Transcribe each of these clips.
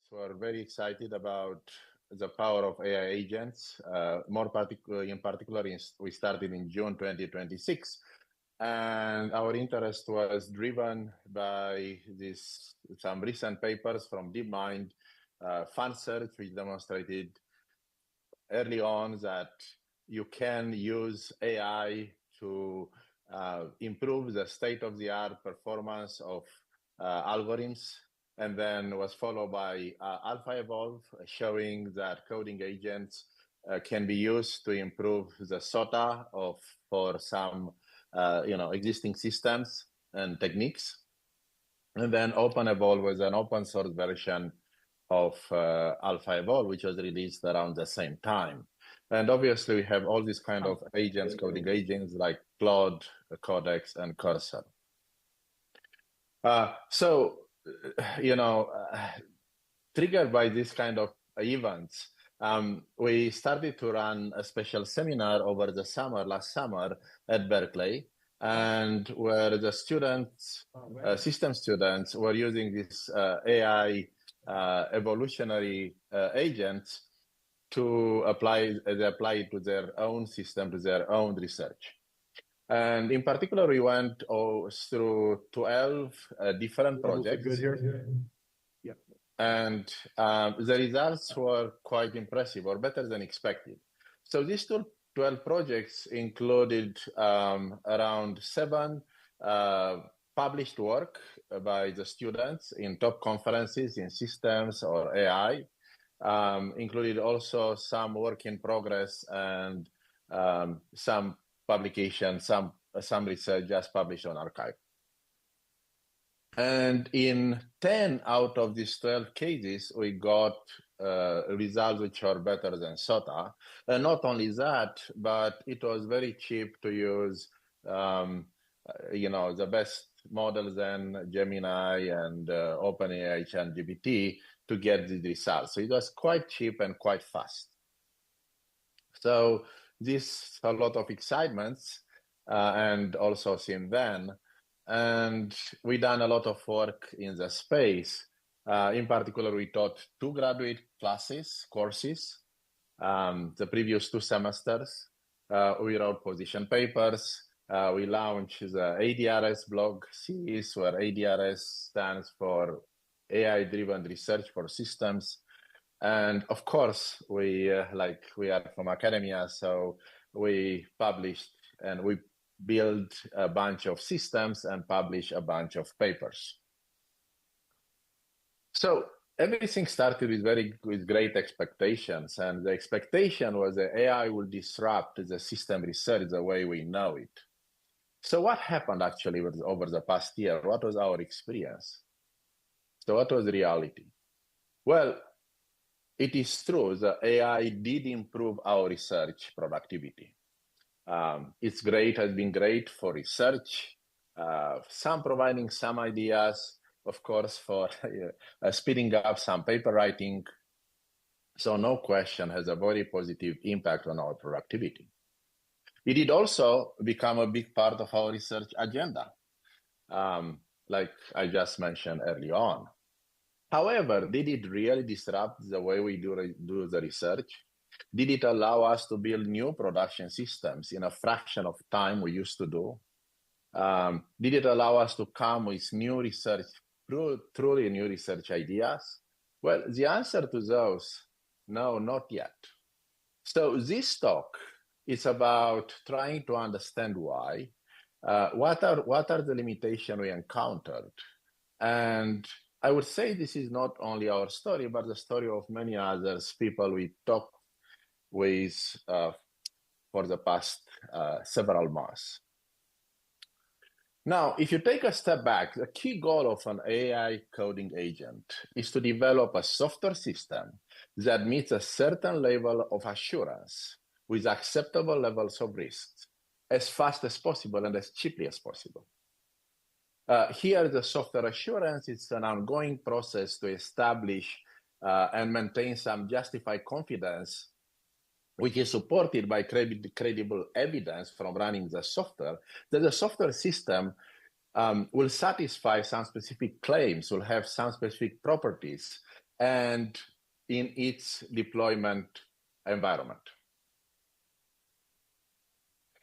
We're very excited about the power of AI agents. In particular, we started in June 2026, and our interest was driven by some recent papers from DeepMind, Fund Search, which demonstrated early on that you can use AI to improve the state-of-the-art performance of algorithms, and then was followed by AlphaEvolve, showing that coding agents can be used to improve the SOTA for some existing systems and techniques. And then OpenEvolve was an open source version of AlphaEvolve, which was released around the same time. And obviously, we have all these kind of agents, coding agents like Claude, Codex, and Cursor. Triggered by this kind of events, we started to run a special seminar over the last summer at Berkeley, and where the system students were using this AI evolutionary agents to apply it to their own system, to their own research. And in particular, we went through 12 different projects. Good here? Yeah. And the results were quite impressive, or better than expected. So these 12 projects included around 7 published work by the students in top conferences in systems or AI, included also some work in progress and some publications, some research just published on arXiv. And in 10 out of these 12 cases, we got results which are better than SOTA. And not only that, but it was very cheap to use, the best models than Gemini and OpenAI and GPT to get the results. So it was quite cheap and quite fast. So this a lot of excitement, and also since then. And we done a lot of work in the space. In particular, we taught 2 graduate courses, the previous 2 semesters. We wrote position papers. We launched the ADRS blog series, where ADRS stands for AI-driven research for systems. And of course, we are from academia, so we published and we build a bunch of systems and publish a bunch of papers. So everything started with great expectations, and the expectation was that AI will disrupt the system research the way we know it. So what happened actually over the past year? What was our experience? So what was reality? Well, it is true that AI did improve our research productivity. It's great, has been great for research, providing some ideas, of course, for speeding up some paper writing. So no question has a very positive impact on our productivity. It did also become a big part of our research agenda, like I just mentioned early on. However, did it really disrupt the way we do the research? Did it allow us to build new production systems in a fraction of time we used to do? Did it allow us to come with new research, truly new research ideas? Well, the answer to those, no, not yet. So this talk is about trying to understand why, what are the limitations we encountered, and I would say this is not only our story, but the story of many others, people we talked with for the past several months. Now, if you take a step back, the key goal of an AI coding agent is to develop a software system that meets a certain level of assurance with acceptable levels of risks as fast as possible and as cheaply as possible. Here, the software assurance is an ongoing process to establish and maintain some justified confidence, which is supported by credible evidence from running the software, that the software system will satisfy some specific claims, will have some specific properties, and in its deployment environment.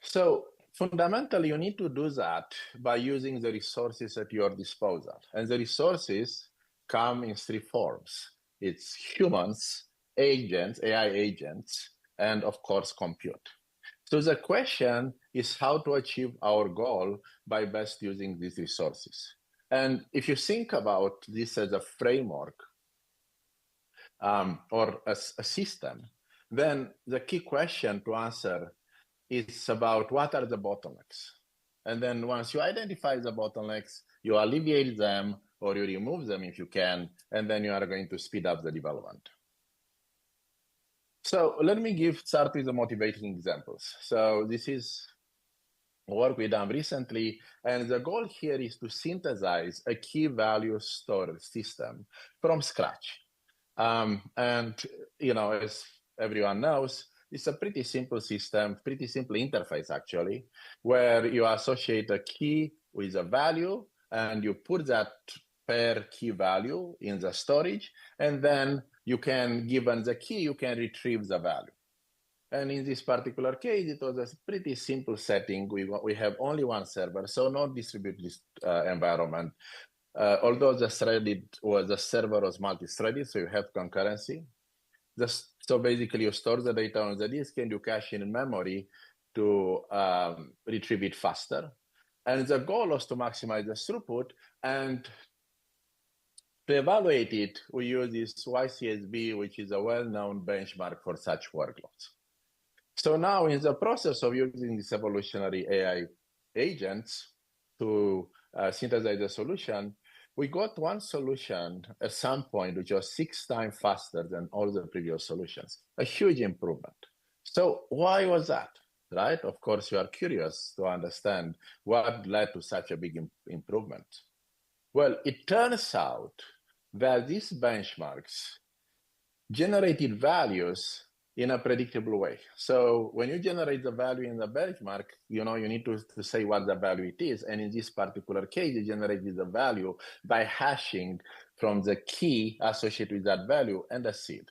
So fundamentally, you need to do that by using the resources at your disposal. And the resources come in three forms. It's humans, agents, AI agents, and of course, compute. So the question is how to achieve our goal by best using these resources. And if you think about this as a framework or a system, then the key question to answer is about what are the bottlenecks. And then once you identify the bottlenecks, you alleviate them or you remove them if you can, and then you are going to speed up the development. So let me start with the motivating examples. So this is work we done recently, and the goal here is to synthesize a key value storage system from scratch. And as everyone knows, it's a pretty simple system, pretty simple interface actually, where you associate a key with a value and you put that per key value in the storage, and then you can, given the key, you can retrieve the value. And in this particular case, it was a pretty simple setting. We have only one server, so no distributed environment. Although the server was multi-threaded, so you have concurrency. So basically, you store the data on the disk and you cache in memory to retrieve it faster. And the goal was to maximize the throughput, and to evaluate it, we use this YCSB, which is a well-known benchmark for such workloads. So now in the process of using these evolutionary AI agents to synthesize the solution, we got one solution at some point which was 6 times faster than all the previous solutions, a huge improvement. So why was that, right? Of course, you are curious to understand what led to such a big improvement. Well, it turns out that these benchmarks generated values in a predictable way. So when you generate the value in the benchmark, you need to say what the value it is. And in this particular case, you generated the value by hashing from the key associated with that value and a seed.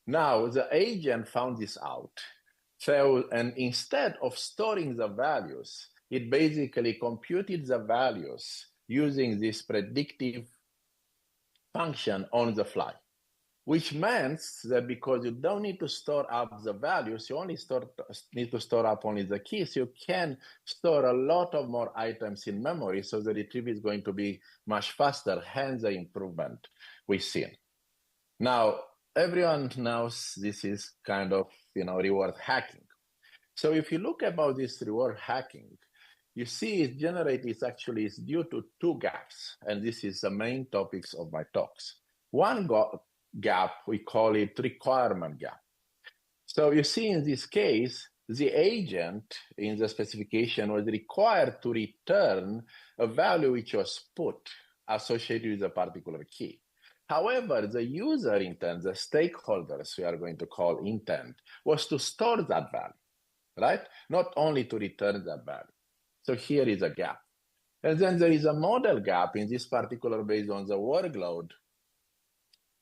Now, the agent found this out. So, and instead of storing the values, it basically computed the values using this predictive function on the fly. Which means that because you don't need to store up the values, you only need to store up only the keys, you can store a lot of more items in memory, so the retrieve is going to be much faster, hence the improvement we've seen. Now, everyone knows this is kind of, reward hacking. So if you look about this reward hacking, you see it's due to two gaps, and this is the main topics of my talks. One gap, we call it requirement gap. So you see in this case, the agent in the specification was required to return a value which was put associated with a particular key. However, the user intent, the stakeholders we are going to call intent, was to store that value, right? Not only to return that value. So here is a gap. And then there is a model gap in this particular based on the workload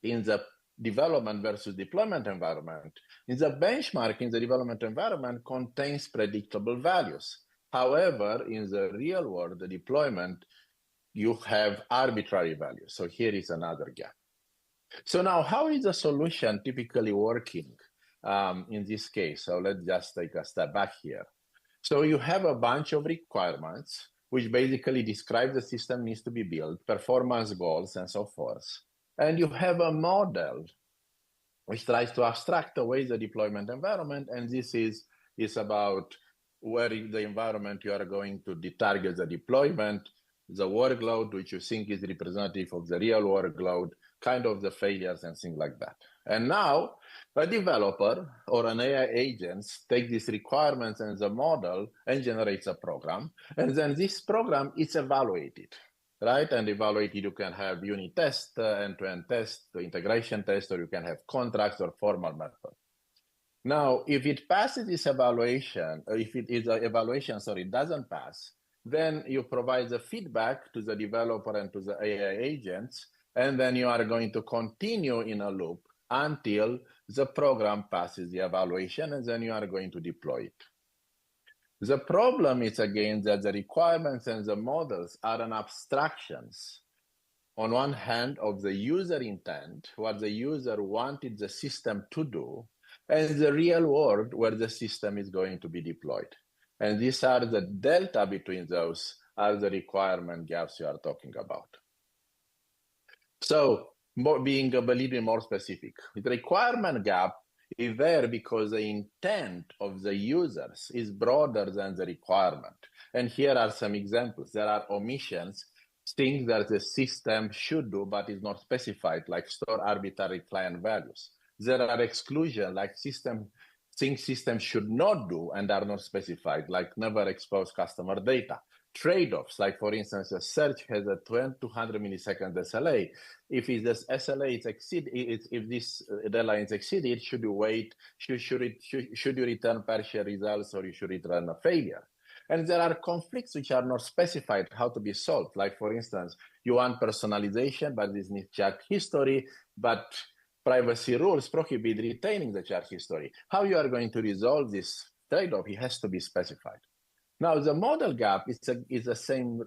in the development versus deployment environment. In the benchmark in the development environment contains predictable values. However, in the real world, the deployment, you have arbitrary values. So here is another gap. So now, how is the solution typically working in this case? So let's just take a step back here. So you have a bunch of requirements, which basically describe the system needs to be built, performance goals, and so forth. And you have a model which tries to abstract away the deployment environment. And this is about where in the environment you are going to target the deployment, the workload, which you think is representative of the real workload, kind of the failures and things like that. And now a developer or an AI agent takes these requirements and the model and generates a program. And then this program is evaluated. Right? And evaluated, you can have unit test, end-to-end test, integration test, or you can have contracts or formal method. Now, if it passes this evaluation, or if it is an evaluation, it doesn't pass, then you provide the feedback to the developer and to the AI agents, And then you are going to continue in a loop until the program passes the evaluation, and then you are going to deploy it. The problem is, again, that the requirements and the models are an abstractions. On one hand, of the user intent, what the user wanted the system to do, and the real world where the system is going to be deployed. And these are the delta between those are the requirement gaps you are talking about. So being a little more specific, the requirement gap is there because the intent of the users is broader than the requirement. And here are some examples. There are omissions, things that the system should do, but is not specified, like store arbitrary client values. There are exclusions, like things systems should not do and are not specified, like never expose customer data. Trade-offs, like for instance, a search has a 200 millisecond SLA. If this SLA is exceeded, if this deadline is exceeded, should you wait? Should you return partial results, or you should return a failure? And there are conflicts which are not specified how to be solved. Like for instance, you want personalization, but this needs chat history, but privacy rules prohibit retaining the chat history. How you are going to resolve this trade-off? It has to be specified. Now, the model gap is the same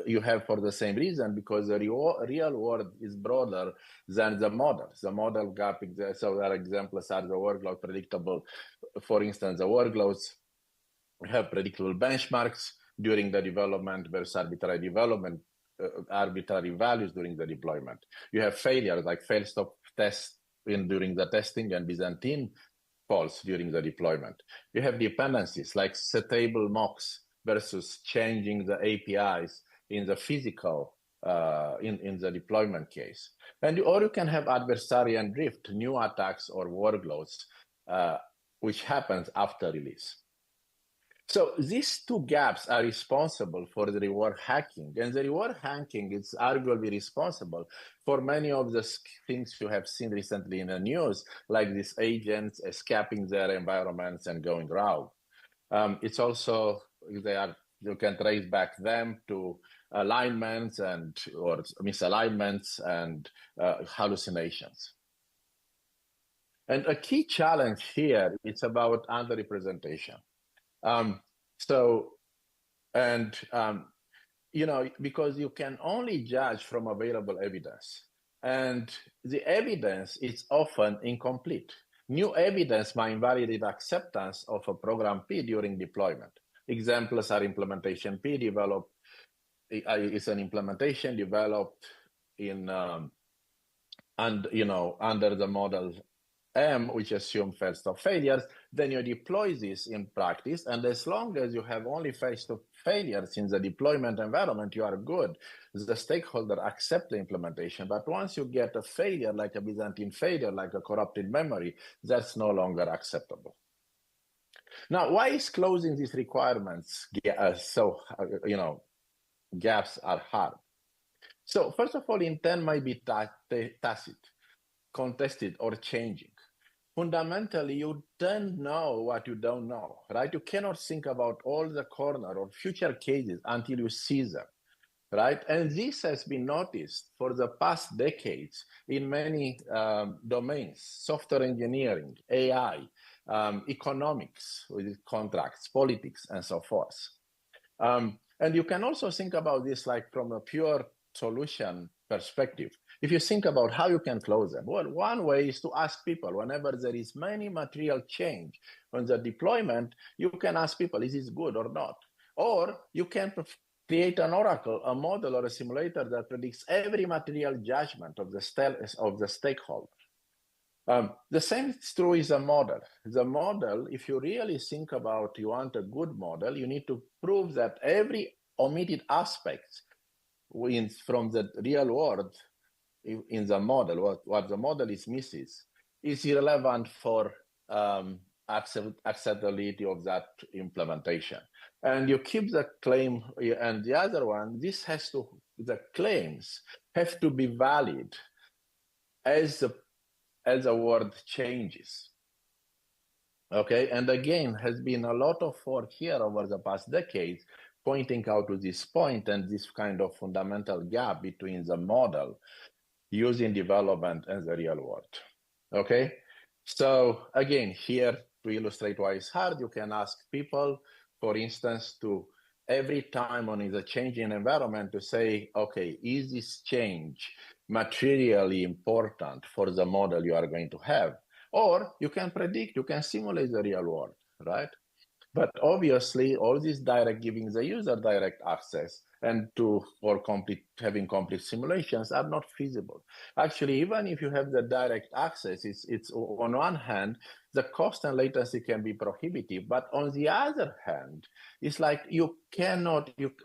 you have for the same reason, because the real world is broader than the model. The model gap, so there are examples are the workload predictable. For instance, the workloads have predictable benchmarks during the development versus arbitrary values during the deployment. You have failures like fail stop tests during the testing and Byzantine false during the deployment. You have dependencies like setable mocks versus changing the APIs in the physical, in the deployment case. Or you can have adversary and drift, new attacks or workloads, which happens after release. So these two gaps are responsible for the reward hacking, and the reward hacking is arguably responsible for many of the things you have seen recently in the news, like these agents escaping their environments and going rogue. It's also, you can trace back them to alignments or misalignments and hallucinations. And a key challenge here is about underrepresentation. Because you can only judge from available evidence, and the evidence is often incomplete. New evidence might invalidate acceptance of a program P during deployment. Examples are implementation P developed, it's an implementation developed under the model M, which assume first-stop failures. Then you deploy this in practice, and as long as you have only first-stop failures in the deployment environment, you are good. The stakeholder accept the implementation, but once you get a failure, like a Byzantine failure, like a corrupted memory, that's no longer acceptable. Now, why is closing these requirements gaps are hard? So first of all, intent might be tacit, contested, or changing. Fundamentally, you don't know what you don't know, right? You cannot think about all the corner or future cases until you see them, right? And this has been noticed for the past decades in many domains: software engineering, AI, economics with contracts, politics, and so forth. And you can also think about this like from a pure solution perspective. If you think about how you can close them, well, one way is to ask people whenever there is many material change on the deployment, you can ask people, is this good or not? Or you can create an oracle, a model or a simulator that predicts every material judgment of the stakeholder. The same is true is a model. The model, if you really think about you want a good model, you need to prove that every omitted aspect from the real world in the model, what the model is misses, is irrelevant for acceptability of that implementation. And you keep the claim, and the other one, the claims have to be valid as the world changes. Okay, and again, has been a lot of work here over the past decades pointing out to this point and this kind of fundamental gap between the model using development in the real world. Okay, so again, here to illustrate why it's hard, you can ask people, for instance, to every time on the changing environment to say, okay, is this change materially important for the model you are going to have? Or you can predict, you can simulate the real world, right? But obviously, all this direct giving the user direct access and having complete simulations are not feasible. Actually, even if you have the direct access, it's on one hand, the cost and latency can be prohibitive, but on the other hand, it's like you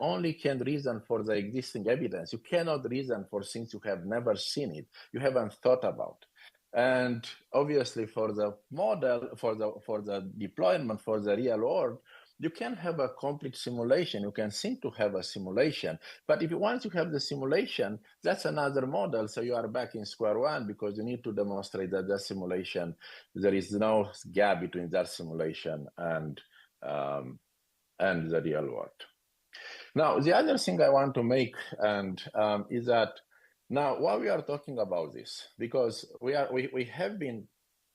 only can reason for the existing evidence. You cannot reason for things you have never seen it, you haven't thought about. And obviously, for the model, for the deployment, for the real world, you can have a complete simulation. You can think to have a simulation, but once you have the simulation, that's another model. So you are back in square one because you need to demonstrate that the simulation, there is no gap between that simulation and the real world. Now, the other thing I want to make is that now, why we are talking about this? Because we have been,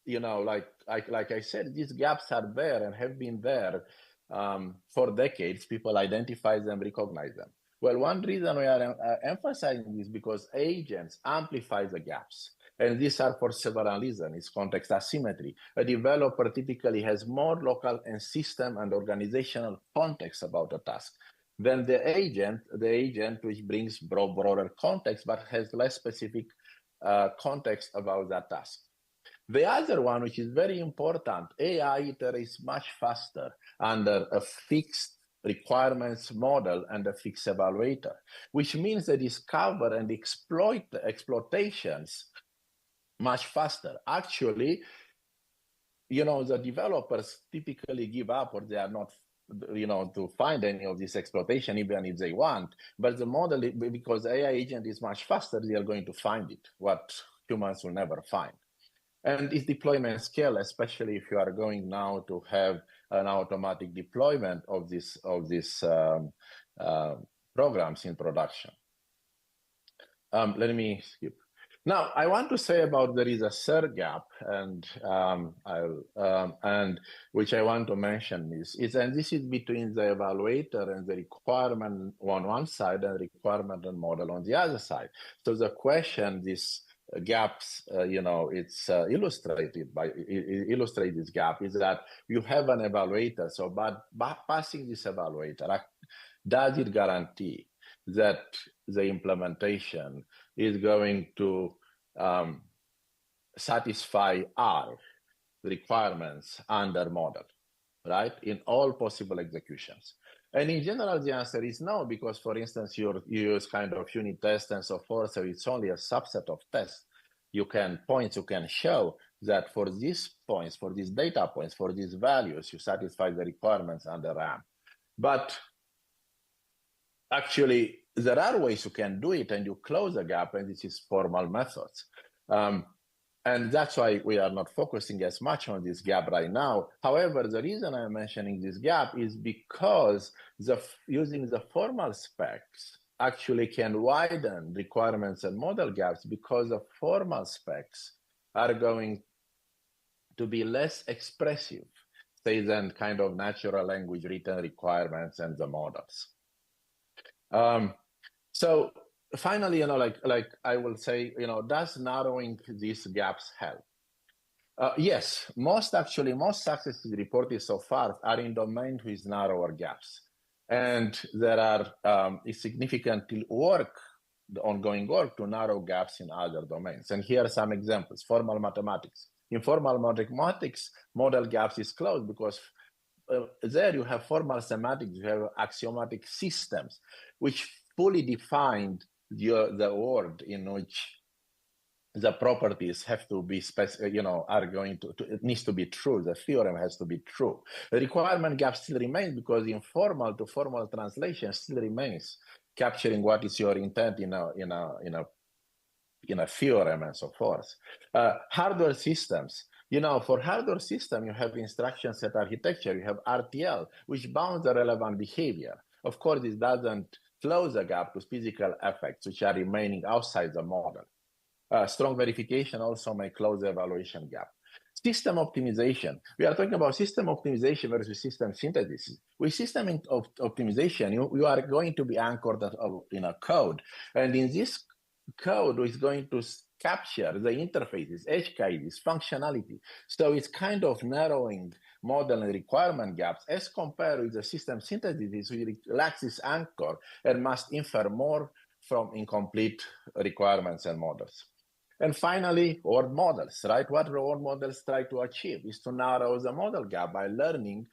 like I said, these gaps are there and have been there for decades. People identify them, recognize them. Well, one reason we are emphasizing this because agents amplify the gaps. And these are for several reasons. It's context asymmetry. A developer typically has more local and system and organizational context about a task than the agent, which brings broader context, but has less specific context about that task. The other one, which is very important, AI iterates much faster under a fixed requirements model and a fixed evaluator, which means they discover and exploit the exploitations much faster. Actually, the developers typically give up or they are not to find any of this exploitation, even if they want. But the model, because AI agent is much faster, they are going to find it, what humans will never find. And its deployment scale, especially if you are going now to have an automatic deployment of these programs in production. Let me skip. Now, I want to say about there is a third gap, and which I want to mention and this is between the evaluator and the requirement on one side and requirement and model on the other side. So the question, these gaps, it's illustrated this gap is that you have an evaluator. So, but passing this evaluator, does it guarantee that the implementation is going to satisfy our requirements under model, right? In all possible executions. And in general, the answer is no, because for instance, you use kind of unit tests and so forth, so it's only a subset of tests. You can show that for these points, for these data points, for these values, you satisfy the requirements under RAM. But actually, there are ways you can do it and you close the gap, and this is formal methods. And that's why we are not focusing as much on this gap right now. However, the reason I'm mentioning this gap is because using the formal specs actually can widen requirements and model gaps, because the formal specs are going to be less expressive, say, than kind of natural language written requirements and the models. So finally, like I will say, does narrowing these gaps help? Yes, most successes reported so far are in domains with narrower gaps. And there are significant ongoing work to narrow gaps in other domains. And here are some examples. Formal mathematics. In formal mathematics, model gaps is closed because there you have formal semantics, you have axiomatic systems, which fully defined the world in which the properties have to be are going to it needs to be true. The theorem has to be true. The requirement gap still remains because informal to formal translation still remains, capturing what is your intent in a theorem and so forth. Hardware systems. For hardware system, you have instruction set architecture, you have RTL, which bounds the relevant behavior. Of course, this doesn't close the gap to physical effects, which are remaining outside the model. Strong verification also may close the evaluation gap. System optimization. We are talking about system optimization versus system synthesis. With system optimization, you are going to be anchored in a code. And in this code is going to capture the interfaces, edge cases, functionality. So it's kind of narrowing model and requirement gaps as compared with the system synthesis, which lacks this anchor and must infer more from incomplete requirements and models. And finally, reward models, right? What reward models try to achieve is to narrow the model gap by learning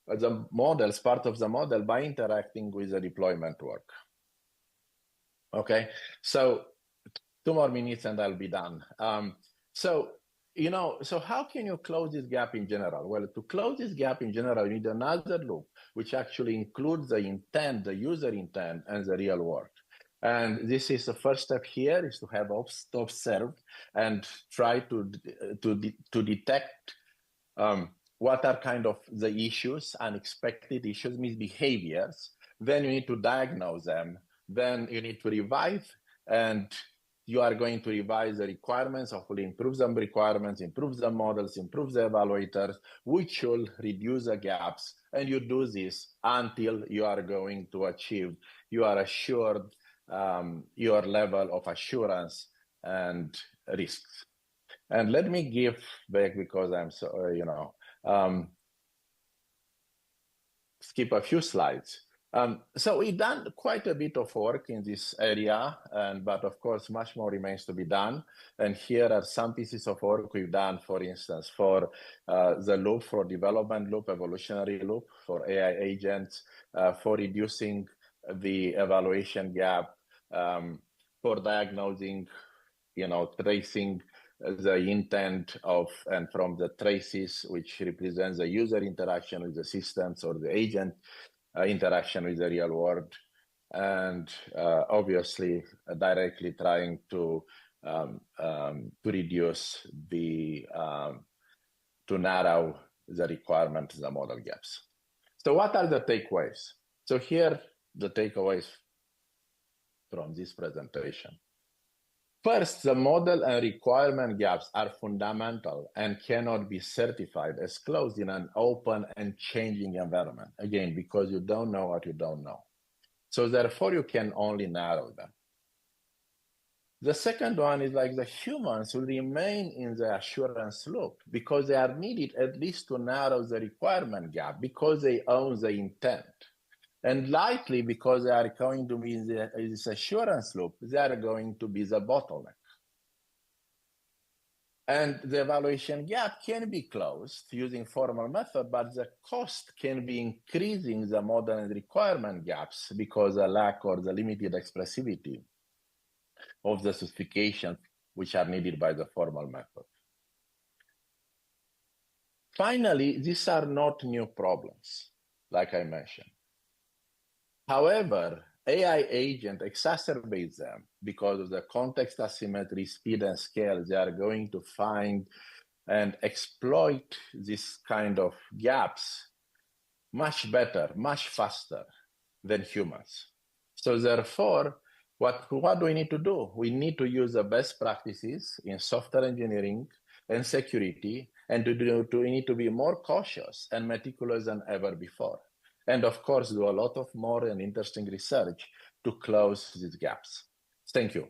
the models, part of the model, by interacting with the deployment work. Okay, so 2 more minutes and I'll be done. So how can you close this gap in general? Well, to close this gap in general, you need another loop, which actually includes the intent, the user intent, and the real world. And this is the first step here, is to have observe and try to detect what are kind of the issues, unexpected issues, misbehaviors. Then you need to diagnose them. Then you need to revise, and you are going to revise the requirements, hopefully improve the requirements, improve the models, improve the evaluators, which will reduce the gaps. And you do this until you are going to achieve, you are assured your level of assurance and risks. And let me give back, because I'm so, skip a few slides. So we've done quite a bit of work in this area, but of course, much more remains to be done. And here are some pieces of work we've done, for instance, for the loop, for development loop, evolutionary loop, for AI agents, for reducing the evaluation gap, for diagnosing, tracing the intent of, and from the traces, which represents the user interaction with the systems or the agent interaction with the real world, and obviously directly trying to reduce the, to narrow the requirement, the model gaps. So what are the takeaways? So here, the takeaways from this presentation. First, the model and requirement gaps are fundamental and cannot be certified as closed in an open and changing environment. Again, because you don't know what you don't know. So therefore, you can only narrow them. The second one is like the humans will remain in the assurance loop because they are needed at least to narrow the requirement gap, because they own the intent. And likely because they are going to be in this assurance loop, they are going to be the bottleneck. And the evaluation gap can be closed using formal method, but the cost can be increasing the model and requirement gaps because the lack or the limited expressivity of the specifications which are needed by the formal method. Finally, these are not new problems, like I mentioned. However, AI agent exacerbates them because of the context asymmetry, speed, and scale. They are going to find and exploit this kind of gaps much better, much faster than humans. So therefore, what do we need to do? We need to use the best practices in software engineering and security, and we need to be more cautious and meticulous than ever before. And of course, do a lot of more and interesting research to close these gaps. Thank you.